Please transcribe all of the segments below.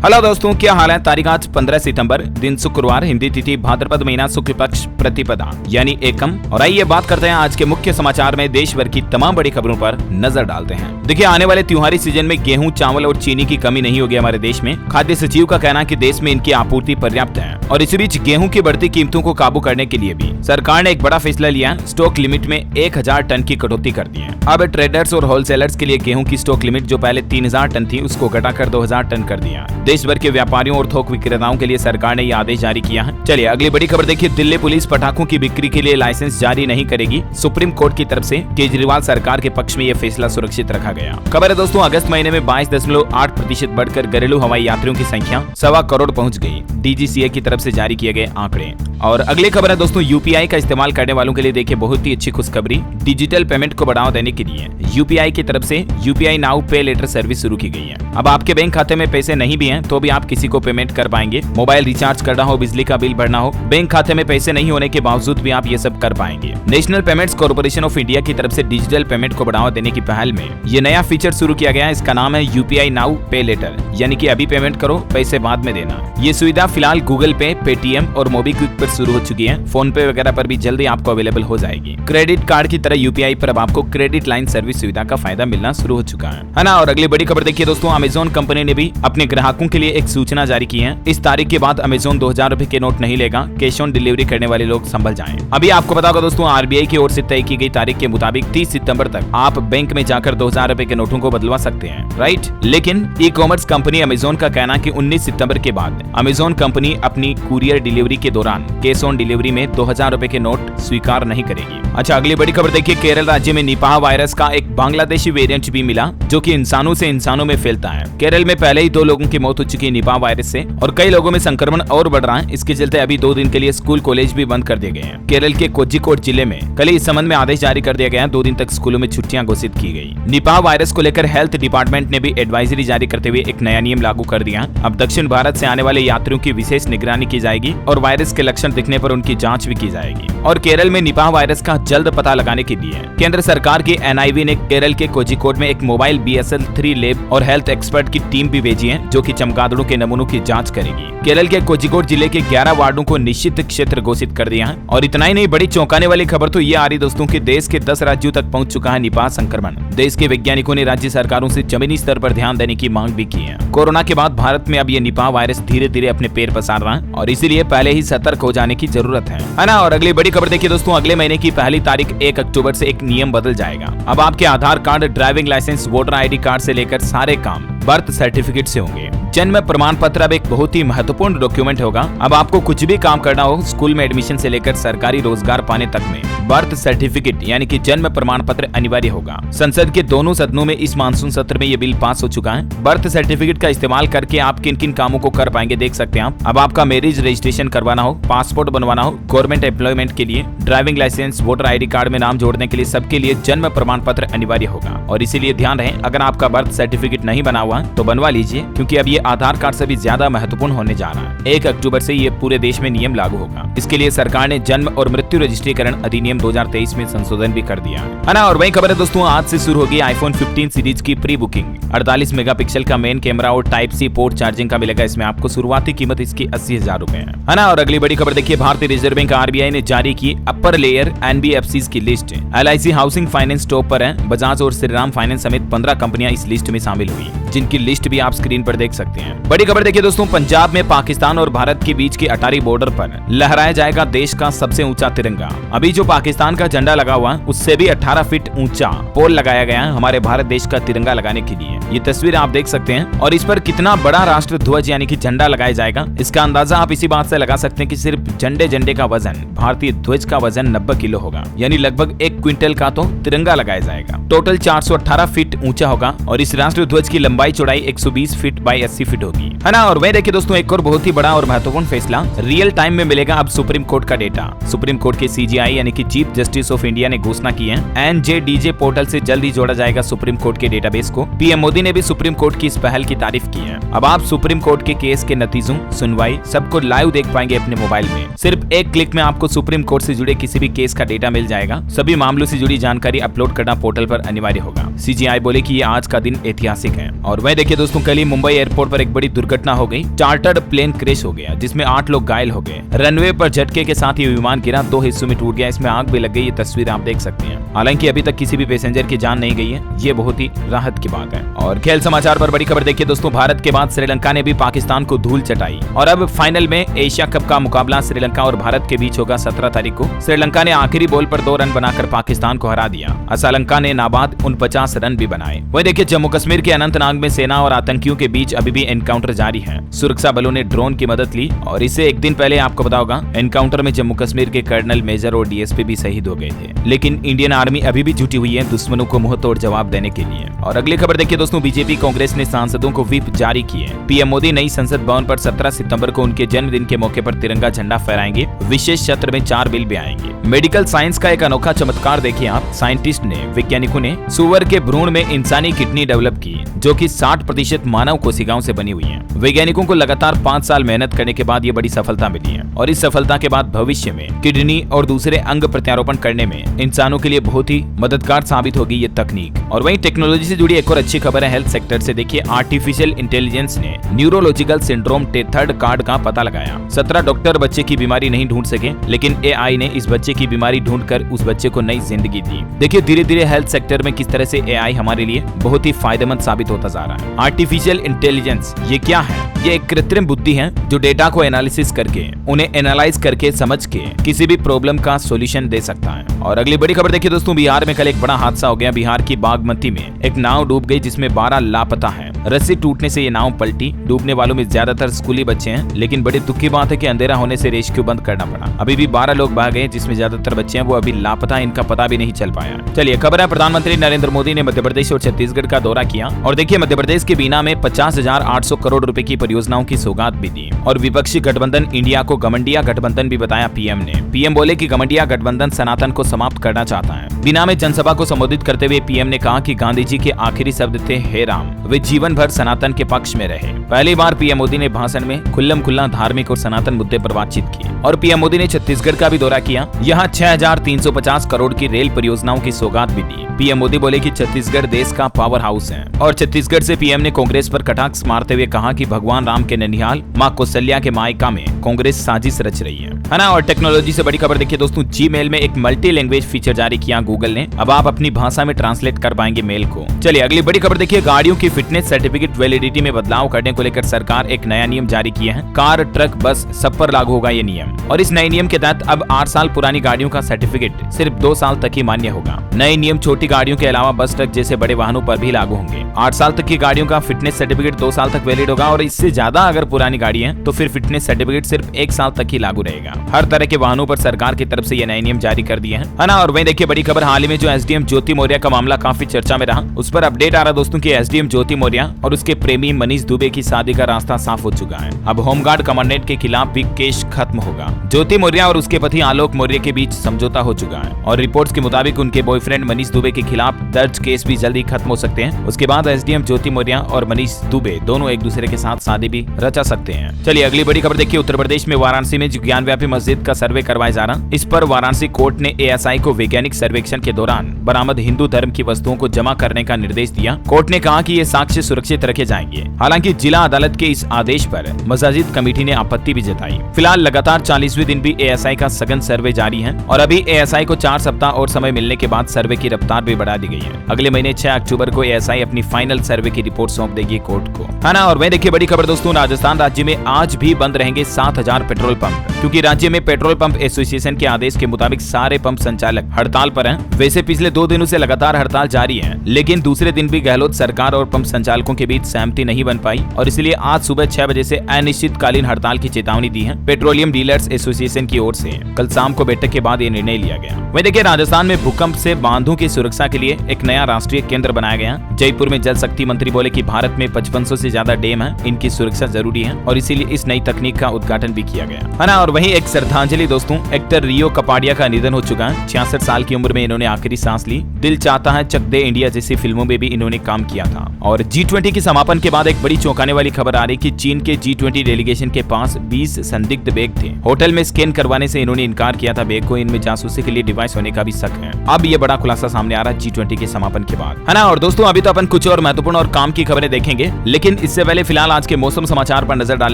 Hello दोस्तों, क्या हाल है। तारीख आज 15 सितंबर, दिन शुक्रवार, हिंदी तिथि भाद्रपद महीना शुक्ल पक्ष प्रतिपदा यानी एकम। और आइए बात करते हैं आज के मुख्य समाचार में देश भर की तमाम बड़ी खबरों पर नजर डालते हैं। देखिए, आने वाले त्योहारी सीजन में गेहूं, चावल और चीनी की कमी नहीं होगी हमारे देश में। खाद्य सचिव का कहना है कि देश में इनकी आपूर्ति पर्याप्त है। और इसी बीच गेहूं की बढ़ती कीमतों को काबू करने के लिए भी सरकार ने एक बड़ा फैसला लिया। स्टॉक लिमिट में 1000 टन की कटौती कर दी है। अब ट्रेडर्स और होलसेलर्स के लिए गेहूं की स्टॉक लिमिट जो पहले 3000 टन थी, उसको घटाकर 2000 टन कर दिया। देश भर के व्यापारियों और थोक विक्रेताओं के लिए सरकार ने यह आदेश जारी किया है। चलिए अगली बड़ी खबर देखिए। दिल्ली पुलिस पटाखों की बिक्री के लिए लाइसेंस जारी नहीं करेगी। सुप्रीम कोर्ट की तरफ से केजरीवाल सरकार के पक्ष में यह फैसला सुरक्षित रखा गया। खबर है दोस्तों, अगस्त महीने में 22.8% बढ़कर घरेलू हवाई यात्रियों की संख्या 1.25 करोड़ पहुंच गई। डीजीसीए की तरफ से जारी किए गए आंकड़े। और अगली खबर है दोस्तों, यूपीआई का इस्तेमाल करने वालों के लिए देखिए बहुत ही अच्छी खुशखबरी। डिजिटल पेमेंट को बढ़ावा देने के लिए यूपीआई की तरफ से यूपीआई नाउ पे लेटर सर्विस शुरू की गई है। अब आपके बैंक खाते में पैसे नहीं भी हैं तो भी आप किसी को पेमेंट कर पाएंगे। मोबाइल रिचार्ज करना हो, बिजली का बिल भरना हो, बैंक खाते में पैसे नहीं होने के बावजूद भी आप ये सब कर पाएंगे। National payments corporation of India की तरफ से डिजिटल पेमेंट को बढ़ावा देने की पहल में ये नया फीचर शुरू किया गया है। इसका नाम है यूपीआई नाउ पे लेटर, यानी कि अभी पेमेंट करो, पैसे बाद में देना। ये सुविधा फिलहाल गूगल पे, पेटीएम और मोबीक्विक पर शुरू हो चुकी है। फोन पे वगैरह पर भी जल्दी आपको अवेलेबल हो जाएगी। क्रेडिट कार्ड की तरह यूपीआई पर अब आपको क्रेडिट लाइन सर्विस सुविधा का फायदा मिलना शुरू हो चुका है ना। और अगली बड़ी खबर देखिए दोस्तों, अमेजोन कंपनी ने भी अपने ग्राहकों के लिए एक सूचना जारी की है। इस तारीख के बाद अमेजोन 2000 रुपए के नोट नहीं लेगा। कैश ऑन डिलीवरी करने वाले लोग संभल जाएं। अभी आपको पता होगा दोस्तों, आरबीआई की ओर से तय की गई तारीख के मुताबिक 30 सितंबर तक आप बैंक में जाकर 2000 रुपए के नोटों को बदलवा सकते हैं, राइट। लेकिन ई कॉमर्स कंपनी अमेजोन का कहना है कि 19 सितंबर के बाद अमेजोन कंपनी अपनी कुरियर डिलीवरी के दौरान कैश ऑन डिलीवरी में 2000 रुपए के नोट स्वीकार नहीं करेगी। अच्छा, अगली बड़ी खबर देखिए। केरल राज्य में निपाह वायरस का एक बांग्लादेशी वेरिएंट भी मिला जो कि इंसानों से इंसानों में फैलता है। केरल में पहले ही 2 लोगों की मौत हो चुकी है निपाह वायरस से और कई लोगों में संक्रमण और बढ़ रहा है। इसके चलते अभी 2 दिन के लिए स्कूल कॉलेज भी बंद कर दिए गए हैं। केरल के कोझिकोड जिले में कल इस संबंध में आदेश जारी कर दिया गया है। 2 दिन तक स्कूलों में छुट्टियां घोषित की गई। निपाह वायरस को लेकर हेल्थ डिपार्टमेंट ने भी एडवाइजरी जारी करते हुए एक नया नियम लागू कर दिया। अब दक्षिण भारत से आने वाले यात्रियों की विशेष निगरानी की जाएगी और वायरस के लक्षण दिखने पर उनकी जांच भी की जाएगी। और केरल में निपाह वायरस का जल्द पता लगाने के लिए केंद्र सरकार की एनआईवी ने केरल के कोझिकोड में एक मोबाइल BSL-3 लैब और हेल्थ एक्सपर्ट की टीम भी भेजी है जो कि चमगादड़ों के नमूनों की जांच करेगी। केरल के कोझिकोड जिले के 11 वार्डों को निश्चित क्षेत्र घोषित कर दिया है। और इतना ही नहीं, बड़ी चौंकाने वाली खबर तो ये आ रही दोस्तों कि देश के 10 राज्यों तक पहुंच चुका है निपाह संक्रमण। देश के वैज्ञानिकों ने राज्य सरकारों से जमीनी स्तर पर ध्यान देने की मांग भी की है। कोरोना के बाद भारत में अब ये निपाह वायरस धीरे धीरे अपने पैर पसार रहा है और इसीलिए पहले ही सतर्क हो जाने की जरूरत है ना। और अगली बड़ी खबर देखिए दोस्तों, अगले महीने की पहली तारीख 1 अक्टूबर से एक नियम बदल जाएगा। अब आपके Aadhaar card, driving licence, voter ID card से लेकर सारे काम बर्थ सर्टिफिकेट से होंगे। जन्म प्रमाण पत्र अब एक बहुत ही महत्वपूर्ण डॉक्यूमेंट होगा। अब आपको कुछ भी काम करना हो, स्कूल में एडमिशन से लेकर सरकारी रोजगार पाने तक में बर्थ सर्टिफिकेट यानी कि जन्म प्रमाण पत्र अनिवार्य होगा। संसद के दोनों सदनों में इस मानसून सत्र में ये बिल पास हो चुका है। बर्थ सर्टिफिकेट का इस्तेमाल करके आप किन किन कामों को कर पाएंगे देख सकते हैं आप। अब आपका मैरिज रजिस्ट्रेशन करवाना हो, पासपोर्ट बनवाना हो, गवर्नमेंट एम्प्लॉयमेंट के लिए, driving licence, voter ID card में नाम जोड़ने के लिए, सबके लिए जन्म प्रमाण पत्र अनिवार्य होगा। और इसीलिए ध्यान रहे, अगर आपका बर्थ सर्टिफिकेट नहीं बना हुआ तो बनवा लीजिए, क्योंकि अब ये आधार कार्ड से भी ज्यादा महत्वपूर्ण होने जा रहा है। 1 अक्टूबर से ये पूरे देश में नियम लागू होगा। इसके लिए सरकार ने जन्म और मृत्यु रजिस्ट्रीकरण अधिनियम 2023 में संशोधन भी कर दिया है ना। और वही खबर है दोस्तों, आज से शुरू होगी iPhone 15 सीरीज की प्री बुकिंग। 48 मेगापिक्सल का मेन कैमरा और Type-C पोर्ट चार्जिंग का मिलेगा। इसमें आपको शुरुआती कीमत इसकी 80,000 रुपए है ना। और अगली बड़ी खबर देखिए, भारतीय रिजर्व बैंक RBI ने जारी की अपर लेयर NBFCs की list. LIC housing finance top पर है। बजाज और श्रीराम फाइनेंस समेत 15 कंपनियां इस लिस्ट में शामिल हुई, जिनकी लिस्ट भी आप स्क्रीन पर देख सकते हैं। बड़ी खबर देखिए दोस्तों, पंजाब में पाकिस्तान और भारत के बीच के अटारी बॉर्डर पर लहराया जाएगा देश का सबसे ऊंचा तिरंगा। अभी जो पाकिस्तान का झंडा लगा हुआ उससे भी 18 फीट ऊंचा पोल लगाया गया है हमारे भारत देश का तिरंगा लगाने के लिए। ये तस्वीर आप देख सकते हैं। और इस पर कितना बड़ा राष्ट्र ध्वज यानी कि झंडा लगाया जाएगा, इसका अंदाजा आप इसी बात से लगा सकते हैं कि सिर्फ झंडे का वजन, भारतीय ध्वज का वजन 90 किलो होगा, यानी लगभग 1 क्विंटल का तो तिरंगा लगाया जाएगा। टोटल 418 फीट ऊंचा होगा और इस राष्ट्रीय ध्वज की लंबाई चौड़ाई 120 फीट बाई 80 फीट होगी, है ना। और वही देखिए दोस्तों, एक और बहुत ही बड़ा और महत्वपूर्ण फैसला, रियल टाइम में मिलेगा अब सुप्रीम कोर्ट का डेटा। सुप्रीम कोर्ट के CJI यानी कि चीफ जस्टिस ऑफ इंडिया ने घोषणा की है NJDJ पोर्टल से जल्द ही जोड़ा जाएगा सुप्रीम कोर्ट के डेटाबेस को। PM मोदी ने भी सुप्रीम कोर्ट की इस पहल की तारीफ की है। अब आप सुप्रीम कोर्ट के केस के नतीजों, सुनवाई सबको लाइव देख पाएंगे अपने मोबाइल में। सिर्फ एक क्लिक में आपको सुप्रीम कोर्ट से जुड़े किसी भी केस का डेटा मिल जाएगा। सभी मामलों से जुड़ी जानकारी अपलोड करना पोर्टल पर अनिवार्य होगा। CJI बोले कि ये आज का दिन ऐतिहासिक है। और वह देखिए दोस्तों, कल ही मुंबई एयरपोर्ट पर एक बड़ी दुर्घटना हो गई। चार्टर्ड प्लेन क्रैश हो गया जिसमें 8 लोग घायल हो गए। रनवे पर झटके के साथ ये विमान गिरा, 2 हिस्सों में टूट गया। इसमें आग भी लग गई। ये तस्वीर आप देख सकते हैं। हालांकि अभी तक किसी भी पैसेंजर की जान नहीं गई है। ये बहुत ही राहत की बात है। और खेल समाचार पर बड़ी खबर देखिए दोस्तों, भारत के बाद श्रीलंका ने भी पाकिस्तान को धूल चटाई और अब फाइनल में एशिया कप का मुकाबला श्रीलंका और भारत के बीच होगा 17 तारीख को। श्रीलंका ने आखिरी बॉल पर 2 रन बनाकर पाकिस्तान को हरा दिया। श्रीलंका ने नाबाद 49 रन भी बनाए। वही देखिए जम्मू कश्मीर के अनंतनाग में सेना और आतंकियों के बीच अभी भी एनकाउंटर जारी है। सुरक्षा बलों ने ड्रोन की मदद ली और इससे एक दिन पहले आपको पता होगा एनकाउंटर में जम्मू कश्मीर के कर्नल, मेजर और डीएसपी भी शहीद हो गए थे। लेकिन इंडियन आर्मी अभी भी जुटी हुई है दुश्मनों को मुंह तोड़ जवाब देने के लिए। और अगली खबर देखिए दोस्तों, बीजेपी कांग्रेस ने सांसदों को व्हिप जारी किए। पीएम मोदी नई संसद भवन पर 17 सितंबर को उनके जन्मदिन के मौके पर तिरंगा झंडा फहराएंगे। विशेष सत्र में 4 बिल भी आएंगे। मेडिकल साइंस का एक अनोखा चमत्कार देखिए आप। साइंटिस्ट ने, वैज्ञानिकों ने सुअर के भ्रूण में इंसानी किडनी डेवलप की जो कि 60% मानव कोशिकाओं से बनी हुई है। वैज्ञानिकों को लगातार 5 साल मेहनत करने के बाद ये बड़ी सफलता मिली है और इस सफलता के बाद भविष्य में किडनी और दूसरे अंग प्रत्यारोपण करने में इंसानों के लिए बहुत ही मददगार साबित होगी ये तकनीक। और वहीं टेक्नोलॉजी से जुड़ी एक और अच्छी खबर है हेल्थ सेक्टर से। देखिए आर्टिफिशियल इंटेलिजेंस ने न्यूरोलॉजिकल सिंड्रोम थर्ड कार्ड का पता लगाया। 17 डॉक्टर बच्चे की बीमारी नहीं ढूंढ सके, लेकिन एआई ने इस बच्चे की बीमारी ढूंढकर उस बच्चे को नई जिंदगी दी। देखिए धीरे धीरे हेल्थ सेक्टर में किस तरह से एआई हमारे लिए बहुत ही फायदेमंद साबित होता जा रहा है। आर्टिफिशियल इंटेलिजेंस ये क्या है? ये एक कृत्रिम बुद्धि है जो डेटा को एनालिसिस करके, उन्हें एनालाइज करके, समझ के किसी भी प्रॉब्लम का सॉल्यूशन दे सकता है। और अगली बड़ी खबर देखिए दोस्तों, बिहार में कल एक बड़ा हादसा हो गया। बिहार की बागमती में एक नाव डूब गई जिसमें 12 लापता है। रस्सी टूटने से ये नाव पलटी। डूबने वालों में ज्यादातर स्कूली बच्चे हैं, लेकिन बड़ी दुख की बात है कि अंधेरा होने से रेस्क्यू बंद करना पड़ा। अभी भी 12 लोग बह गए जिसमें ज्यादातर बच्चे हैं वो अभी लापता, इनका पता भी नहीं चल पाया। चलिए खबर है, प्रधानमंत्री नरेंद्र मोदी ने मध्य प्रदेश और छत्तीसगढ़ का दौरा किया और देखिए मध्य प्रदेश के बीना में 50,800 करोड़ रुपए की परियोजनाओं की सौगात भी दी। और विपक्षी गठबंधन इंडिया को गमंडिया गठबंधन भी बताया पीएम ने। पीएम बोले कि गमंडिया गठबंधन सनातन को समाप्त करना चाहता है। बीना में जनसभा को संबोधित करते हुए पीएम ने कहा कि गांधी जी के आखिरी शब्द थे हे राम। वे जीवन भर सनातन के पक्ष में रहे। पहली बार पीएम मोदी ने भाषण में खुल्लम खुल्ला धार्मिक और सनातन मुद्दे पर बातचीत की। और पीएम मोदी ने छत्तीसगढ़ का भी दौरा किया। यहाँ 6,350 करोड़ की रेल परियोजनाओं की सौगात भी दी। पीएम मोदी बोले कि छत्तीसगढ़ देश का पावर हाउस है। और छत्तीसगढ़ से पीएम ने कांग्रेस पर कटाक्ष मारते हुए कहा कि भगवान राम के ननिहाल, मां कौशल्या के मायका में कांग्रेस साजिश रच रही है ना। और टेक्नोलॉजी से बड़ी खबर देखिए दोस्तों, जीमेल में एक मल्टी लैंग्वेज फीचर जारी किया गूगल ने। अब आप अपनी भाषा में ट्रांसलेट कर पाएंगे मेल को। चलिए अगली बड़ी खबर देखिए, गाड़ियों की फिटनेस सर्टिफिकेट वैलिडिटी में बदलाव करने को लेकर सरकार एक नया नियम जारी किया है। कार, ट्रक, बस सब पर लागू होगा ये नियम। और इस नए नियम के तहत अब 8 साल पुरानी गाड़ियों का सर्टिफिकेट सिर्फ 2 साल तक ही मान्य होगा। नए नियम छोटी गाड़ियों के अलावा बस, ट्रक जैसे बड़े वाहनों पर भी लागू होंगे। 8 साल तक की गाड़ियों का फिटनेस सर्टिफिकेट 2 साल तक वैलिड होगा और इससे ज्यादा अगर पुरानी गाड़ी है तो फिर फिटनेस सर्टिफिकेट सिर्फ 1 साल तक ही लागू रहेगा। हर तरह के वाहनों पर सरकार की तरफ से ये नए नियम जारी कर दिए हैं ना। और वहीं देखिए बड़ी खबर, हाल ही में जो एसडीएम ज्योति मौर्य का मामला काफी चर्चा में रहा, उस पर अपडेट आ रहा दोस्तों कि एसडीएम ज्योति मौर्य और उसके प्रेमी मनीष दुबे की शादी का रास्ता साफ हो चुका है। अब होमगार्ड कमांडेंट के खिलाफ भी केस खत्म होगा। ज्योति मौर्य और उसके पति आलोक मौर्य के बीच समझौता हो चुका है और रिपोर्ट्स के मुताबिक उनके बॉयफ्रेंड मनीष दुबे के खिलाफ दर्ज केस भी जल्दी खत्म हो सकते हैं। उसके बाद एसडीएम ज्योति मौर्य और मनीष दुबे दोनों एक दूसरे के साथ शादी भी रचा सकते हैं। चलिए अगली बड़ी खबर देखिए, उत्तर प्रदेश में वाराणसी में ज्ञानव्यापी मस्जिद का सर्वे करवाया जा रहा। इस पर वाराणसी कोर्ट ने एएसआई को वैज्ञानिक सर्वेक्षण के दौरान बरामद हिंदू धर्म की वस्तुओं को जमा करने का निर्देश दिया। कोर्ट ने कहा कि ये साक्ष्य सुरक्षित रखे जाएंगे। हालांकि जिला अदालत के इस आदेश पर मस्जिद कमेटी ने आपत्ति भी जताई। फिलहाल लगातार 40वें दिन भी एएसआई का सघन सर्वे जारी है और अभी एएसआई को 4 सप्ताह और समय मिलने के बाद सर्वे की रफ्तार भी बढ़ा दी गई है। अगले महीने 6 अक्टूबर को एएसआई अपनी फाइनल सर्वे की रिपोर्ट सौंप देगी कोर्ट को, है ना। और वहीं देखिए बड़ी खबर दोस्तों, राजस्थान राज्य में आज भी बंद रहेंगे 7,000 पेट्रोल पंप, क्योंकि राज्य में पेट्रोल पंप एसोसिएशन के आदेश के मुताबिक सारे पंप संचालक हड़ताल पर हैं। वैसे पिछले 2 दिनों से लगातार हड़ताल जारी है, लेकिन दूसरे दिन भी गहलोत सरकार और पंप संचालकों के बीच सहमति नहीं बन पाई और इसलिए आज सुबह 6 बजे से अनिश्चितकालीन हड़ताल की चेतावनी दी है पेट्रोलियम डीलर्स एसोसिएशन की ओर से। कल शाम को बैठक के बाद ये निर्णय लिया गया। वहीं देखिए राजस्थान में भूकंप से बांधों की सुरक्षा के लिए एक नया राष्ट्रीय केंद्र बनाया गया। जयपुर में जल शक्ति मंत्री बोले कि भारत में 5500 से ज्यादा डैम है, इनकी सुरक्षा जरूरी है और इसीलिए इस नई तकनीक का उद्घाटन भी किया गया, है ना। और वहीं एक श्रद्धांजलि दोस्तों, एक्टर रियो कपाडिया का निधन हो चुका है। 66 साल की उम्र में इन्होंने आखिरी सांस ली। दिल चाहता है, चक दे इंडिया जैसी फिल्मों में भी इन्होंने काम किया था। और G20 के समापन के बाद एक बड़ी चौंकाने वाली खबर आ रही कि चीन के G20 डेलीगेशन के पास 20 संदिग्ध बैग थे। होटल में स्कैन करवाने से इन्होंने इनकार किया था बैग को। इनमें जासूसी के लिए डिवाइस होने का भी शक है। अब ये बड़ा खुलासा सामने आ 2011 G20 के समापन के बाद, है ना। और दोस्तों अभी तो अपन कुछ और महत्वपूर्ण और काम की खबरें देखेंगे, लेकिन इससे पहले फिलहाल आज के मौसम समाचार पर नजर डाल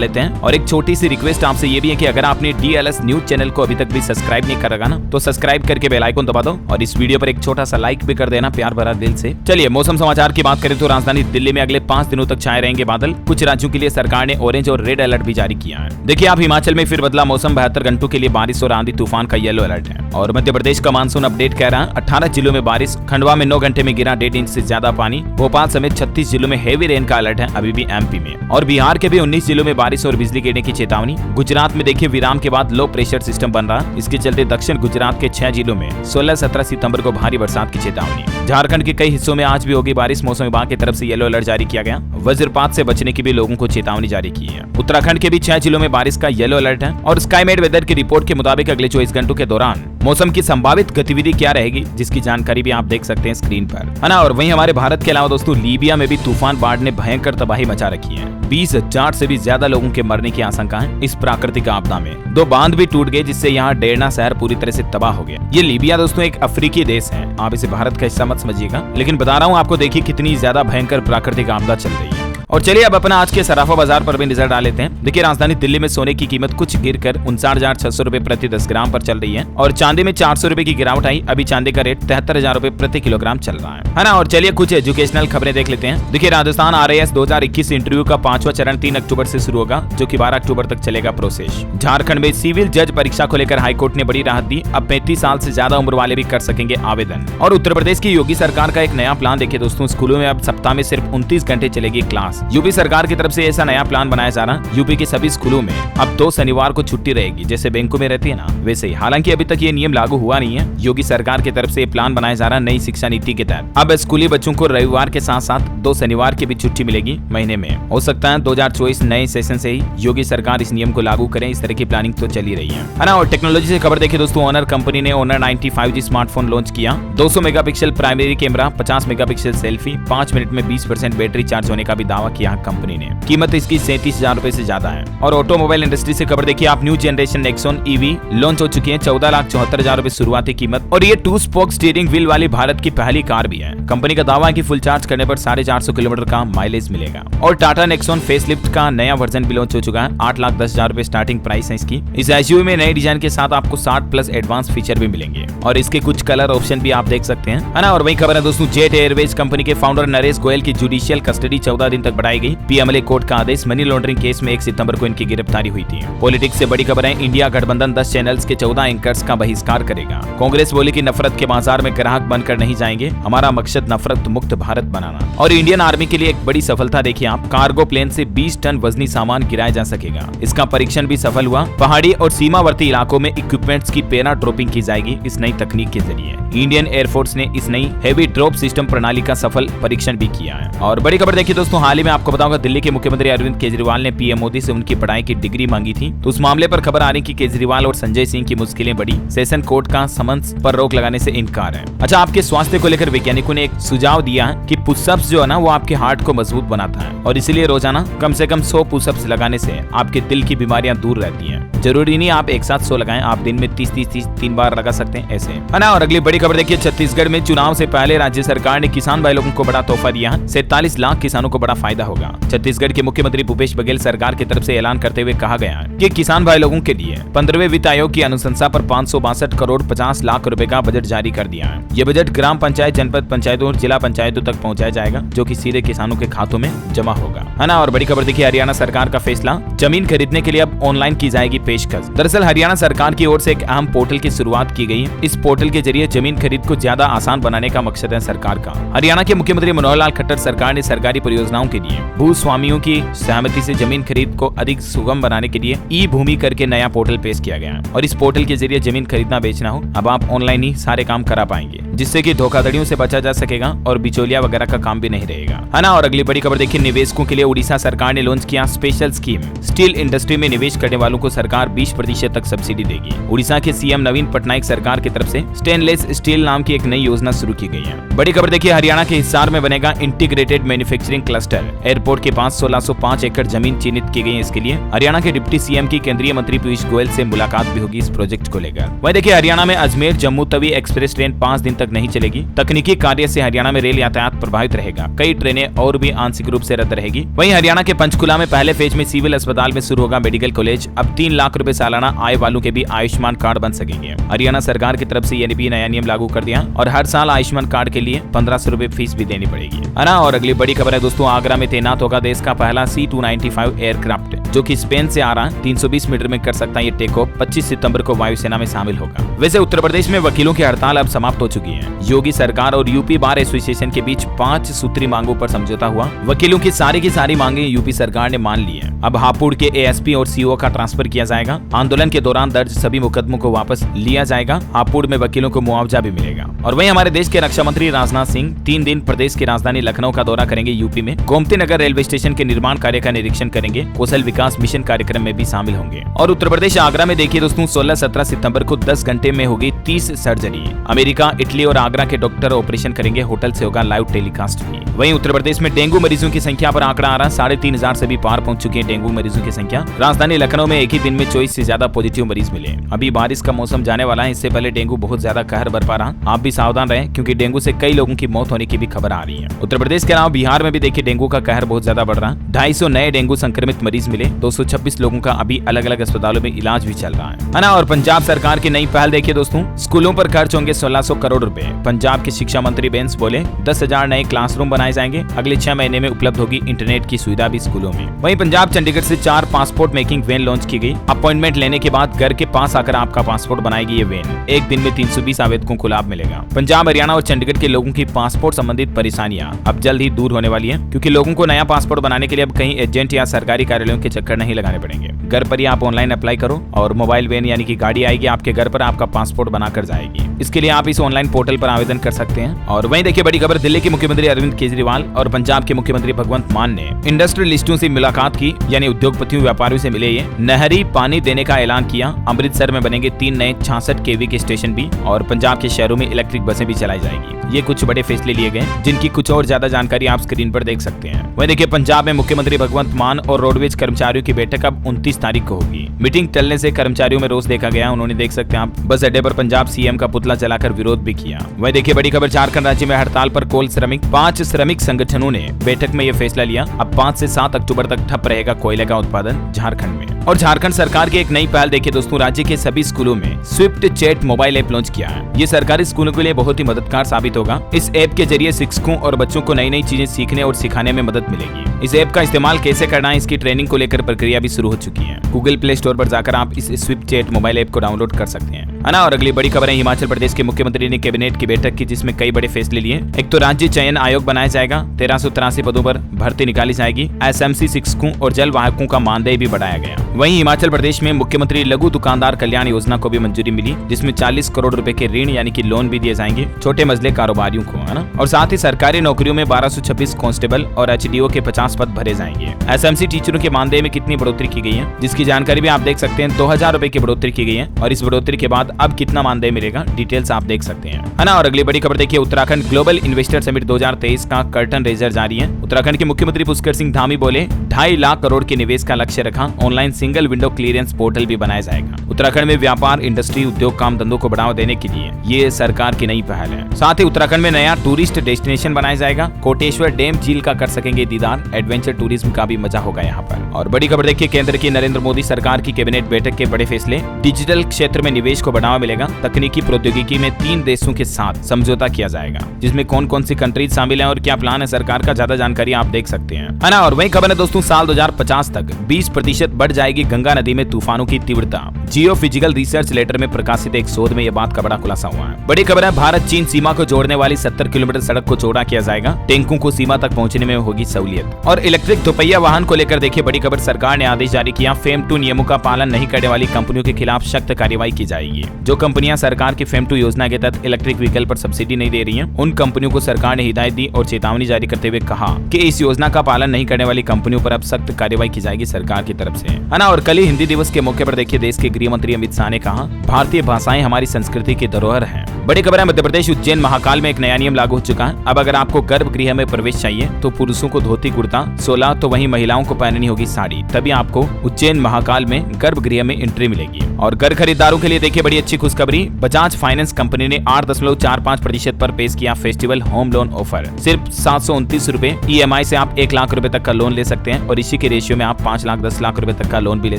लेते हैं। और एक छोटी सी रिक्वेस्ट आपसे ये भी है कि अगर आपने DLS न्यूज चैनल को अभी तक भी सब्सक्राइब नहीं कर रखा ना, तो सब्सक्राइब करके बेल आइकन दबा दो और इस वीडियो पर एक छोटा सा लाइक भी कर देना प्यार भरा दिल से। चलिए मौसम समाचार की बात करें तो राजधानी दिल्ली में अगले 5 दिनों तक छाए रहेंगे बादल। कुछ राज्यों के लिए सरकार ने ऑरेंज और रेड अलर्ट भी जारी किया है। देखिए आप हिमाचल में फिर बदला मौसम, 72 घंटों के लिए बारिश और आंधी तूफान का येलो अलर्ट है। और मध्य प्रदेश का मानसून अपडेट कह रहा है 18 जिलों में बारिश, खंडवा में 9 घंटे में गिरा 1.5 इंच से ज्यादा पानी। भोपाल समेत 36 जिलों में हेवी रेन का अलर्ट है अभी भी MP में। और बिहार के भी 19 जिलों में बारिश और बिजली गिरने की चेतावनी। गुजरात में देखिए विराम के बाद लो प्रेशर सिस्टम बन रहा, इसके चलते दक्षिण गुजरात के 6 जिलों में 16-17 सितंबर को भारी बरसात की चेतावनी। झारखंड के कई हिस्सों में आज भी होगी बारिश, मौसम विभाग की तरफ से येलो अलर्ट जारी किया गया। वज्रपात से बचने की भी लोगों को चेतावनी जारी की है। उत्तराखंड के भी 6 जिलों में बारिश का येलो अलर्ट है। और स्काईमेट वेदर की रिपोर्ट के मुताबिक अगले 24 घंटों के दौरान मौसम की संभावित गतिविधि क्या रहेगी, जिसकी जानकारी भी आप देख सकते हैं स्क्रीन पर, है ना। और वहीं हमारे भारत के अलावा दोस्तों लीबिया में भी तूफान बाढ़ ने भयंकर तबाही मचा रखी है। 20,000 से भी ज्यादा लोगों के मरने की आशंका है इस प्राकृतिक आपदा में। 2 बांध भी टूट गए, जिससे यहाँ डेरना शहर पूरी तरह से तबाह हो गया। ये लीबिया दोस्तों एक अफ्रीकी देश है, आप इसे भारत का हिस्सा मत समझिएगा, लेकिन बता रहा हूँ आपको, देखिए कितनी ज्यादा भयंकर प्राकृतिक आपदा चल रही है। और चलिए अब अपना आज के सराफा बाजार पर भी नजर डाल लेते हैं। देखिए राजधानी दिल्ली में सोने की कीमत कुछ गिरकर 59,600 रुपए प्रति 10 ग्राम पर चल रही है। और चांदी में 400 रुपए की गिरावट आई, अभी चांदी का रेट 73,000 रुपए प्रति किलोग्राम चल रहा है ना। और चलिए कुछ एजुकेशनल खबरें देख लेते हैं। देखिए राजस्थान RAS 2021 इंटरव्यू का 5वां चरण 3 अक्टूबर से शुरू होगा, जो कि 12 अक्टूबर तक चलेगा प्रोसेस। झारखंड में सिविल जज परीक्षा को लेकर हाईकोर्ट ने बड़ी राहत दी, अब 35 साल से ज्यादा उम्र वाले भी कर सकेंगे आवेदन। और उत्तर प्रदेश की योगी सरकार का एक नया प्लान देखिए दोस्तों, स्कूलों में अब सप्ताह में सिर्फ 29 घंटे चलेगी क्लास। यूपी सरकार की तरफ से ऐसा नया प्लान बनाया जा रहा। यूपी के सभी स्कूलों में अब 2 शनिवार को छुट्टी रहेगी, जैसे बैंकों में रहती है ना वैसे ही। हालांकि अभी तक ये नियम लागू हुआ नहीं है। योगी सरकार की तरफ से ये प्लान बनाया जा रहा नई शिक्षा नीति के तहत। अब स्कूली बच्चों को रविवार के साथ साथ 2 शनिवार की भी छुट्टी मिलेगी महीने में। हो सकता है 2024 नए सेशन से ही योगी सरकार इस नियम को लागू करें, इस तरह की प्लानिंग तो चली रही है ना। और टेक्नोलॉजी से खबर देखिए दोस्तों, ऑनर कंपनी ने ऑनर 90 5G स्मार्टफोन लॉन्च किया। 200 megapixel primary camera, 50 megapixel selfie, 5 minute में 20% बैटरी चार्ज होने का भी दावा किया कंपनी ने। कीमत इसकी 37,000 रुपए से ज्यादा है। और ऑटोमोबाइल इंडस्ट्री से खबर देखिए आप, new generation Nexon EV launch हो चुकी है। 14,74,000 रुपए शुरुआती कीमत। और ये 2 स्पोक स्टीयरिंग व्हील वाली भारत की पहली कार भी है। कंपनी का दावा है कि फुल चार्ज करने पर 450 किलोमीटर का माइलेज मिलेगा। और टाटा नेक्सॉन फेसलिफ्ट का नया वर्जन भी लॉन्च हो चुका है। 8,10,000 रुपए स्टार्टिंग प्राइस है इसकी। इस SUV में नए डिजाइन के साथ आपको 60+ एडवांस फीचर भी मिलेंगे और इसके कुछ कलर ऑप्शन भी आप देख सकते हैं, है ना। और वही खबर है दोस्तों, जेट एयरवेज कंपनी के फाउंडर नरेश गोयल की जुडिशियल कस्टडी 14 दिन तक बढ़ाई गई। PMLA कोर्ट का आदेश। मनी लॉन्ड्रिंग केस में 1 सितंबर को इनकी गिरफ्तारी हुई थी। पॉलिटिक्स से बड़ी खबर है, इंडिया गठबंधन 10 चैनल्स के 14 एंकर्स का बहिष्कार करेगा। कांग्रेस बोली कि नफरत के बाजार में ग्राहक बनकर नहीं जाएंगे, हमारा मकसद नफरत मुक्त भारत बनाना। और इंडियन आर्मी के लिए एक बड़ी सफलता देखिए आप, कार्गो प्लेन से 20 टन वजनी सामान गिराया जा सकेगा। इसका परीक्षण भी सफल हुआ। पहाड़ी और सीमावर्ती इलाकों में इक्विपमेंट्स की पैरा ड्रॉपिंग की जाएगी इस नई तकनीक के जरिए। इंडियन एयरफोर्स ने इस नई हेवी ड्रॉप सिस्टम प्रणाली का सफल परीक्षण भी किया है। और बड़ी खबर देखिए दोस्तों, हाल ही में आपको बताऊंगा दिल्ली के मुख्यमंत्री अरविंद केजरीवाल ने PM मोदी से उनकी पढ़ाई की डिग्री मांगी थी। तो उस मामले पर खबर आ रही कि केजरीवाल और संजय सिंह की मुश्किलें बढ़ी। सेशन कोर्ट का समन्स पर रोक लगाने से इनकार है। अच्छा, आपके स्वास्थ्य को लेकर वैज्ञानिकों ने एक सुझाव दिया है कि पुशअप्स जो है ना वो आपके हार्ट को मजबूत बनाता है और इसीलिए रोजाना कम से कम 100 पुशअप्स लगाने से आपके दिल की बीमारियां दूर रहती हैं। जरूरी नहीं आप एक साथ 100 लगाएं, आप दिन में 30 3 बार लगा सकते हैं ऐसे, है ना। और अगली बड़ी खबर देखिए, छत्तीसगढ़ में चुनाव से पहले राज्य सरकार ने किसान भाई लोगों को बड़ा तोहफा दिया है। 47 लाख किसानों को बड़ा फायदा होगा। छत्तीसगढ़ के मुख्यमंत्री भूपेश बघेल सरकार की तरफ से ऐलान करते हुए कहा गया है कि किसान भाई लोगों के लिए 15वें वित्त आयोग की अनुशंसा पर 562 करोड़ 50 लाख रुपए का बजट जारी कर दिया है। ये बजट ग्राम पंचायत, जनपद पंचायतों और जिला पंचायतों तक पहुंचाया जाएगा, जो कि सीधे किसानों के खातों में जमा होगा, है ना। और बड़ी खबर देखिए, हरियाणा सरकार का फैसला, जमीन खरीदने के लिए अब ऑनलाइन की जाएगी पेशकश। दरअसल हरियाणा सरकार की ओर से एक अहम पोर्टल की शुरुआत की गई है। इस पोर्टल के जरिए जमीन खरीद को ज्यादा आसान बनाने का मकसद है सरकार का। हरियाणा के मुख्यमंत्री मनोहर लाल खट्टर सरकार ने सरकारी परियोजनाओं के लिए भूस्वामियों की सहमति से जमीन खरीद को अधिक सुगम बनाने के लिए ई-भूमि करके नया पोर्टल पेश किया गया है। और इस पोर्टल के जरिए जमीन खरीदना बेचना हो, अब आप ऑनलाइन ही सारे काम करा पाएंगे, जिससे कि धोखाधड़ियों से बचा जा सकेगा और बिचौलिया वगैरह का काम भी नहीं रहेगा, है ना। और अगली बड़ी खबर देखिए, निवेशकों के लिए उड़ीसा सरकार ने लॉन्च किया स्पेशल स्कीम। स्टील इंडस्ट्री में निवेश करने वालों को सरकार 20% तक सब्सिडी देगी। उड़ीसा के CM नवीन पटनायक सरकार की तरफ से स्टेनलेस स्टील नाम की एक नई योजना शुरू की गई है। बड़ी खबर देखिए, हरियाणा के हिसार में बनेगा इंटीग्रेटेड मैन्युफैक्चरिंग क्लस्टर। एयरपोर्ट के पास 1605 एकड़ जमीन चिन्हित की गई है। इसके लिए हरियाणा के डिप्टी CM की केंद्रीय मंत्री पीयूष गोयल से मुलाकात भी होगी इस प्रोजेक्ट को लेकर। वहीं देखिए, हरियाणा में अजमेर जम्मू तवी एक्सप्रेस ट्रेन 5 दिन तक तक नहीं चलेगी। तकनीकी कार्य से हरियाणा में रेल यातायात प्रभावित रहेगा। कई ट्रेनें और भी आंशिक रूप से रद्द रहेगी। वहीं हरियाणा के पंचकुला में पहले फेज में सिविल अस्पताल में शुरू होगा मेडिकल कॉलेज। अब 3 लाख रुपए सालाना आय वालों के भी आयुष्मान कार्ड बन सकेंगे। हरियाणा सरकार की तरफ से ये भी नया नियम लागू कर दिया और हर साल आयुष्मान कार्ड के लिए 1500 रुपए फीस भी देनी पड़ेगी, है ना। और अगली बड़ी खबर है दोस्तों, आगरा में तैनात होगा देश का पहला C-295 एयरक्राफ्ट, जो कि स्पेन से आ रहा 320 मीटर में कर सकता है ये टेक ऑफ। 25 सितंबर को वायुसेना में शामिल होगा। वैसे उत्तर प्रदेश में वकीलों की हड़ताल अब समाप्त हो चुकी है। योगी सरकार और यूपी बार एसोसिएशन के बीच 5 सूत्री मांगों पर समझौता हुआ। वकीलों की सारी मांगे यूपी सरकार ने मान ली है। अब हापुड़ के ASP और CO का ट्रांसफर किया जाएगा। आंदोलन के दौरान दर्ज सभी मुकदमों को वापस लिया जाएगा। हापुड़ में वकीलों को मुआवजा भी मिलेगा। और वहीं हमारे देश के रक्षा मंत्री राजनाथ सिंह 3 दिन प्रदेश की राजधानी लखनऊ का दौरा करेंगे। यूपी में गोमती नगर रेलवे स्टेशन के निर्माण कार्य का निरीक्षण करेंगे। कौशल विकास मिशन कार्यक्रम में भी शामिल होंगे। और उत्तर प्रदेश आगरा में देखिए दोस्तों, 16-17 सितंबर को 10 घंटे में होगी 30 सर्जरी। अमेरिका, इटली और आगरा के डॉक्टर ऑपरेशन करेंगे। होटल से होगा लाइव टेलीकास्ट भी। वहीं उत्तर प्रदेश में डेंगू मरीजों की संख्या पर आंकड़ा आ रहा, 3,500 से भी पार पहुंच चुकी है डेंगू मरीजों की संख्या। राजधानी लखनऊ में एक ही दिन में 24 से ज्यादा पॉजिटिव मरीज मिले। अभी बारिश का मौसम जाने वाला है, इससे पहले डेंगू बहुत ज्यादा कहर बरपा रहा। आप भी सावधान रहें, क्योंकि डेंगू से कई लोगों की मौत होने की भी खबर आ रही है। उत्तर प्रदेश के अलावा बिहार में भी देखिए डेंगू का कहर बहुत ज्यादा बढ़ रहा। 250 नए डेंगू संक्रमित मरीज मिले। 226 लोगों का अभी अलग अलग अस्पतालों में इलाज भी चल रहा है ना। और पंजाब सरकार की नई पहल देखिए दोस्तों, स्कूलों पर खर्च होंगे 1600 करोड़ रुपए। पंजाब के शिक्षा मंत्री बेंस बोले 10,000 नए क्लासरूम बनाए जाएंगे। अगले 6 महीने में उपलब्ध होगी इंटरनेट की सुविधा भी स्कूलों में। वहीं पंजाब चंडीगढ़ से 4 पासपोर्ट मेकिंग वैन लॉन्च की गई। अपॉइंटमेंट लेने के बाद घर के पास आकर आपका पासपोर्ट बनाएगी ये वैन। एक दिन में 320 आवेदकों को लाभ मिलेगा। पंजाब, हरियाणा और चंडीगढ़ के लोगों की पासपोर्ट संबंधित परेशानियां अब जल्द ही दूर होने वाली है, क्योंकि लोगों को नया पासपोर्ट बनाने के लिए अब कहीं एजेंट या सरकारी कार्यालयों के चक्कर नहीं लगाने पड़ेंगे। घर पर ही आप ऑनलाइन अप्लाई करो और मोबाइल वैन यानी कि गाड़ी आएगी आपके घर पर, आपका पासपोर्ट बनाकर जाएगी। इसके लिए आप इस ऑनलाइन पोर्टल पर आवेदन कर सकते हैं। और वहीं देखिए बड़ी खबर, दिल्ली के मुख्यमंत्री अरविंद केजरीवाल और पंजाब के मुख्यमंत्री भगवंत मान ने इंडस्ट्रियलिस्टों से मुलाकात की, यानी उद्योगपतियों व्यापारियों से मिले। ये नहरी पानी देने का ऐलान किया। अमृतसर में बनेंगे 3 नए 66 kV के स्टेशन भी, और पंजाब के शहरों में इलेक्ट्रिक बसें भी चलाई जाएगी। ये कुछ बड़े फैसले लिए गए, जिनकी कुछ और ज्यादा जानकारी आप स्क्रीन पर देख सकते हैं। वहीं देखिए पंजाब में मुख्यमंत्री भगवंत मान और रोडवेज कर्मचारियों की बैठक अब 29 तारीख को होगी। मीटिंग टलने से कर्मचारियों में रोष देखा गया। उन्होंने देख सकते हैं आप बस अड्डे पर पंजाब CM का पुतला जलाकर विरोध भी किया। वहीं देखिए बड़ी खबर, झारखंड राज्य में हड़ताल पर कोल श्रमिक। 5 श्रमिक संगठनों ने बैठक में यह फैसला लिया। अब 5 से 7 अक्टूबर तक ठप रहेगा कोयले का उत्पादन झारखंड में। और झारखंड सरकार की एक नई पहल देखिए दोस्तों, राज्य के सभी स्कूलों में Swift chat mobile app launch किया है। ये सरकारी स्कूलों के लिए बहुत ही मददगार साबित होगा। इस ऐप के जरिए शिक्षकों और बच्चों को नई नई चीजें सीखने और सिखाने में मदद मिलेगी। इस ऐप का इस्तेमाल कैसे करना है, इसकी ट्रेनिंग को लेकर प्रक्रिया भी शुरू हो चुकी है। गूगल प्ले स्टोर पर जाकर आप इस स्विफ्ट चैट मोबाइल ऐप को डाउनलोड कर सकते हैं, है ना। और अगली बड़ी खबर है, हिमाचल प्रदेश के मुख्यमंत्री ने कैबिनेट की बैठक की, जिसमें कई बड़े फैसले लिए। एक तो राज्य चयन आयोग बनाया जाएगा। 1383 पदों पर भर्ती निकाली जाएगी। SMC शिक्षकों और जल वाहकों का मानदेय भी बढ़ाया गया। वहीं हिमाचल प्रदेश में मुख्यमंत्री लघु दुकानदार कल्याण योजना को भी मंजूरी मिली, जिसमें 40 करोड़ रुपए के ऋण यानी कि लोन भी दिए जाएंगे छोटे मजले कारोबारियों को, है ना। और साथ ही सरकारी नौकरियों में 1226 कांस्टेबल और HDO के 50 पद भरे जाएंगे। SMC टीचरों के मानदेय में कितनी बढ़ोतरी की गई है, जिसकी जानकारी भी आप देख सकते हैं। 2000 रुपए की बढ़ोतरी की गई है, और इस बढ़ोतरी के बाद अब कितना मानदेय मिलेगा, डिटेल्स आप देख सकते हैं, है ना। और अगली बड़ी खबर देखिए, उत्तराखंड ग्लोबल इन्वेस्टर समिट 2023 का कर्टन रेजर जारी है। उत्तराखंड के मुख्यमंत्री पुष्कर सिंह धामी बोले 2.5 लाख करोड़ के निवेश का लक्ष्य रखा। Online single window clearance portal भी बनाया जाएगा। उत्तराखंड में व्यापार, इंडस्ट्री, उद्योग, काम धंधों को बढ़ावा देने के लिए ये सरकार की नई पहल है। साथ ही उत्तराखंड में नया टूरिस्ट डेस्टिनेशन बनाया जाएगा। कोटेश्वर डैम झील का कर सकेंगे दीदार। एडवेंचर टूरिज्म का भी मजा होगा यहाँ पर। और बड़ी खबर देखिए, केंद्र की नरेंद्र मोदी सरकार की कैबिनेट बैठक के बड़े फैसले। डिजिटल क्षेत्र में निवेश को बढ़ावा मिलेगा। तकनीकी प्रौद्योगिकी में 3 देशों के साथ समझौता किया जाएगा, जिसमें कौन कौन सी कंट्रीज शामिल है और क्या प्लान है सरकार का, ज्यादा जानकारी आप देख सकते हैं, है ना। और वही खबर है दोस्तों, साल 2050 तक 20% बढ़ जाएगी गंगा नदी में तूफानों की तीव्रता। जियो फिजिकल रिसर्च लेटर में प्रकाशित एक शोध में यह बात का बड़ा खुलासा हुआ है। बड़ी खबर है, भारत चीन सीमा को जोड़ने वाली 70 किलोमीटर सड़क को चौड़ा किया जाएगा। टैंकों को सीमा तक पहुंचने में होगी सहूलियत। और इलेक्ट्रिक दोपहिया वाहन को लेकर देखिए बड़ी खबर, सरकार ने आदेश जारी किया। FAME 2 नियमों का पालन नहीं करने वाली कंपनियों के खिलाफ सख्त कार्रवाई की जाएगी। जो कंपनियां सरकार की FAME 2 योजना के तहत इलेक्ट्रिक व्हीकल पर सब्सिडी नहीं दे रही हैं, उन कंपनियों को सरकार ने हिदायत दी और चेतावनी जारी करते हुए कहा कि इस योजना का पालन नहीं करने वाली कंपनियों पर अब सख्त कार्रवाई की जाएगी सरकार की तरफ से, है ना। और कल ही हिंदी दिवस के मौके पर देखिए देश के गृह मंत्री अमित शाह ने कहा, भारतीय भाषाएं हमारी संस्कृति की धरोहर है। बड़ी खबर है, मध्य प्रदेश उज्जैन महाकाल में एक नया नियम लागू हो चुका है। अब अगर आपको गर्भगृह में प्रवेश चाहिए तो पुरुषों को धोती कुर्ता 16, तो वहीं महिलाओं को पहननी होगी साड़ी, तभी आपको उज्जैन महाकाल में गर्भगृह में एंट्री मिलेगी। और घर खरीदारों के लिए देखिए बड़ी अच्छी खुशखबरी, बजाज फाइनेंस कंपनी ने 8.45% पर पेश किया फेस्टिवल होम लोन ऑफर। सिर्फ 729 रुपए EMI से आप 1 लाख रुपए तक का लोन ले सकते हैं और इसी के रेशियो में आप 5 लाख 10 लाख रुपए तक का लोन भी ले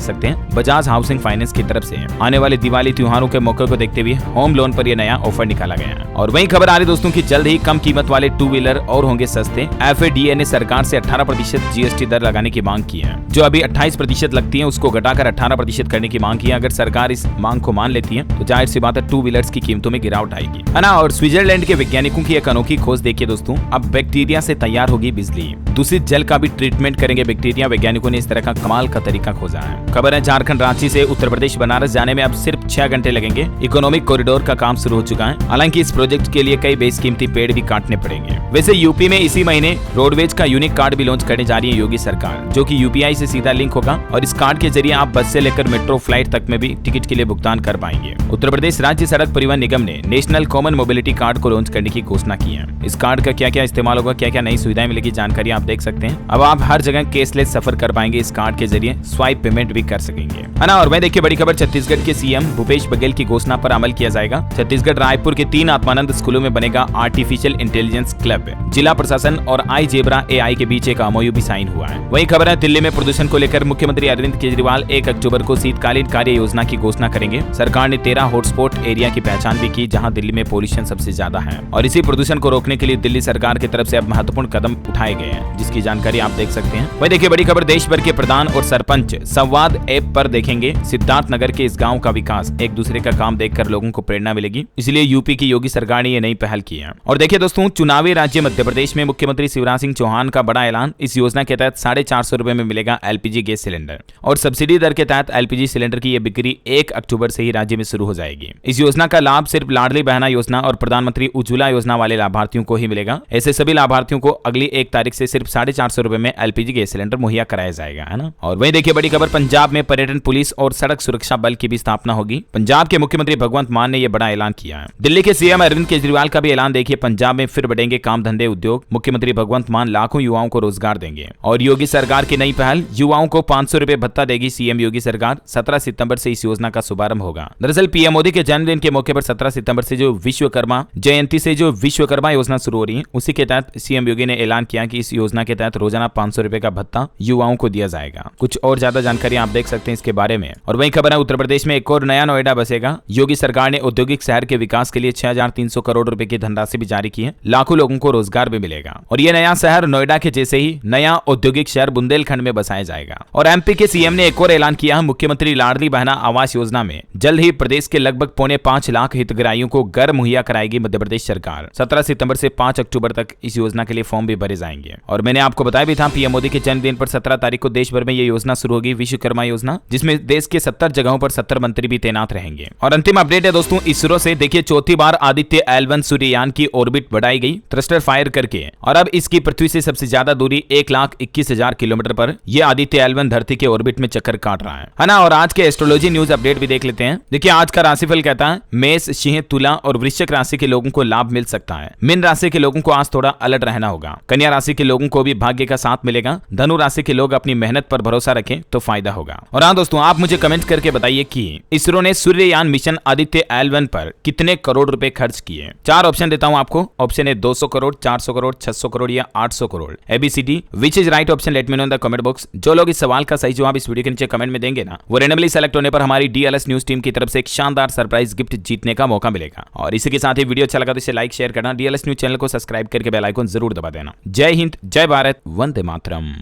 सकते हैं बजाज हाउसिंग फाइनेंस की तरफ से। आने वाले दिवाली त्योहारों के मौके को देखते हुए होम लोन पर यह नया ऑफर निकाला गया है। और वही खबर आ रही दोस्तों की जल्द ही कम कीमत वाले 2 व्हीलर और होंगे सस्ते। FADA ने सरकार से 18% GST दर लगाने की मांग की है। जो अभी 28% लगती है उसको घटाकर 18% करने की मांग की है। अगर सरकार इस मांग को मान लेती है तो जाहिर सी बात है 2 व्हीलर्स की कीमतों में गिरावट आएगी, है ना। और स्विट्जरलैंड के वैज्ञानिकों की एक अनोखी खोज देखिए दोस्तों, अब बैक्टीरिया से तैयार होगी बिजली। दूषित जल का भी ट्रीटमेंट करेंगे बैक्टीरिया। वैज्ञानिकों ने इस तरह का कमाल का तरीका खोजा है। खबर है झारखंड रांची से उत्तर प्रदेश बनारस जाने में अब सिर्फ 6 घंटे लगेंगे। इकोनॉमिक कॉरिडोर का काम शुरू हो चुका है। हालांकि इस प्रोजेक्ट के लिए कई बेशकीमती पेड़ भी काटने पड़ेंगे। वैसे यूपी में इसी महीने रोडवेज का यूनिक कार्ड भी लॉन्च करने जा रही है योगी सरकार, जो कि UPI से सीधा लिंक होगा और इस कार्ड के जरिए आप बस से लेकर मेट्रो फ्लाइट तक में भी टिकट के लिए भुगतान कर पाएंगे। उत्तर प्रदेश राज्य सड़क परिवहन निगम ने नेशनल कॉमन मोबिलिटी कार्ड को लॉन्च करने की घोषणा की है। इस कार्ड का क्या क्या इस्तेमाल होगा, क्या क्या नई सुविधाएं मिलेगी, जानकारी आप देख सकते हैं। अब आप हर जगह कैशलेस सफर कर पाएंगे। इस कार्ड के जरिए स्वाइप पेमेंट भी कर सकेंगे, है ना। और वह देखिए बड़ी खबर, छत्तीसगढ़ के CM भूपेश बघेल की घोषणा पर अमल किया जाएगा। छत्तीसगढ़ रायपुर के 3 आत्मानंद स्कूलों में बनेगा आर्टिफिशियल इंटेलिजेंस क्लब। जिला प्रशासन और iZebra AI के बीच एक MOU भी साइन हुआ है। वही खबर है दिल्ली में प्रदूषण को लेकर मुख्यमंत्री अरविंद केजरीवाल 1 अक्टूबर को शीतकालीन कार्य योजना की घोषणा करेंगे। सरकार ने 13 हॉटस्पॉट एरिया की पहचान भी की जहां दिल्ली में पोल्यूशन सबसे ज्यादा है और इसी प्रदूषण को रोकने के लिए दिल्ली सरकार की तरफ से अब महत्वपूर्ण कदम उठाए गए हैं, जिसकी जानकारी आप देख सकते हैं। वही देखिए बड़ी खबर, देश भर के प्रधान और सरपंच संवाद ऐप पर देखेंगे सिद्धार्थनगर के इस गाँव का विकास। एक दूसरे का काम देखकर लोगों को प्रेरणा मिलेगी, इसलिए यूपी की योगी सरकार ने ये नई पहल की है। और देखिए दोस्तों, चुनावी राज्य मध्य प्रदेश में मुख्यमंत्री शिवराज सिंह चौहान का बड़ा ऐलान। इस योजना के तहत 450 रुपए में मिलेगा LPG गैस सिलेंडर और सब्सिडी दर के तहत LPG सिलेंडर की यह बिक्री 1 अक्टूबर से ही राज्य में शुरू हो जाएगी। इस योजना का लाभ सिर्फ लाडली बहना योजना और प्रधानमंत्री उज्ज्वला योजना वाले लाभार्थियों को ही मिलेगा। ऐसे सभी लाभार्थियों को अगली 1 तारीख से सिर्फ 450 रुपए में LPG गैस सिलेंडर मुहैया कराया जाएगा, है ना। और वही देखिए बड़ी खबर, पंजाब में पर्यटन पुलिस और सड़क सुरक्षा बल की भी स्थापना होगी। पंजाब के मुख्यमंत्री भगवंत मान ने यह बड़ा ऐलान किया है। दिल्ली के CM अरविंद केजरीवाल का भी ऐलान देखिए, पंजाब में फिर बढ़ेंगे काम धंधे उद्योग। मुख्यमंत्री भगवंत मान लाखों युवाओं को रोजगार देंगे। और योगी सरकार की नई पहल, युवाओं को 500 रुपए भत्ता देगी CM योगी सरकार। 17 सितंबर से इस योजना का शुभारंभ होगा। दरअसल PM मोदी के जन्मदिन के मौके पर 17 सितंबर से जो विश्वकर्मा जयंती से जो विश्वकर्मा योजना शुरू हो रही है, उसी के तहत CM योगी ने ऐलान किया कि इस योजना के तहत रोजाना 500 रुपए का भत्ता युवाओं को दिया जाएगा। कुछ और ज्यादा जानकारी आप देख सकते हैं इसके बारे में। और वही खबर है, उत्तर प्रदेश में एक और नया नोएडा बसेगा। योगी सरकार ने औद्योगिक शहर के विकास के लिए 6300 करोड़ रुपए की धनराशि भी जारी की है। लाखों लोगों को रोजगार भी मिलेगा और यह नया शहर नोएडा के जैसे ही नया औद्योगिक शहर बुंदेलखंड में बसाया जाएगा। और MP के CM ने एक और ऐलान किया है, मुख्यमंत्री लाडली बहना आवास योजना में जल्द ही प्रदेश के लगभग 5.25 लाख हितग्राहियों को घर मुहैया कराएगी मध्य प्रदेश सरकार। 17 सितंबर से 5 अक्टूबर तक इस योजना के लिए फॉर्म भी भरे जाएंगे। और मैंने आपको बताया भी था PM मोदी के जन्मदिन पर 17 तारीख को देश भर में यह योजना शुरू होगी, विश्वकर्मा योजना, जिसमें देश के 70 जगहों पर 70 मंत्री भी तैनात रहेंगे। और अंतिम अपडेट है दोस्तों इसरो से, देखिए चौथी बार आदित्य L1 सूर्ययान की ऑर्बिट बढ़ाई गई थ्रस्टर फायर करके और अब इसकी पृथ्वी से सबसे ज्यादा दूरी 1,21,000 किलोमीटर पर यह आदित्य L1 धरती के ऑर्बिट में चक्कर काट रहा है ना। और आज के एस्ट्रोलॉजी न्यूज अपडेट भी देख लेते हैं। देखिए आज का राशिफल कहता है मेष, सिंह, तुला और वृश्चिक राशि के लोगों को लाभ मिल सकता है। मीन राशि के लोगों को आज थोड़ा अलर्ट रहना होगा। कन्या राशि के लोगों को भी भाग्य का साथ मिलेगा। धनु राशि के लोग अपनी मेहनत पर भरोसा रखें तो फायदा होगा। और हाँ दोस्तों, आप मुझे कमेंट करके बताइए कि इसरो ने सूर्ययान मिशन आदित्य L1 पर कितने करोड़ रुपए खर्च किए। 4 ऑप्शन देता हूं आपको। ऑप्शन ए 200 करोड़, 400 करोड़, 600 करोड़ या 800 crore. ABCD which is right option, let me know in the comment box. जो लोग इस सवाल का सही जवाब इस वीडियो के नीचे कमेंट में देंगे ना, वो रेंडमली सेलेक्ट होने पर हमारी DLS न्यूज टीम की तरफ से एक शानदार सरप्राइज गिफ्ट जीतने का मौका मिलेगा। और इसी के साथ ही वीडियो अच्छा लगा तो इसे लाइक शेयर करना, DLS न्यूज चैनल को सब्सक्राइब करके बेल आइकन जरूर दबा देना। जय हिंद, जय भारत, वंदे मातरम।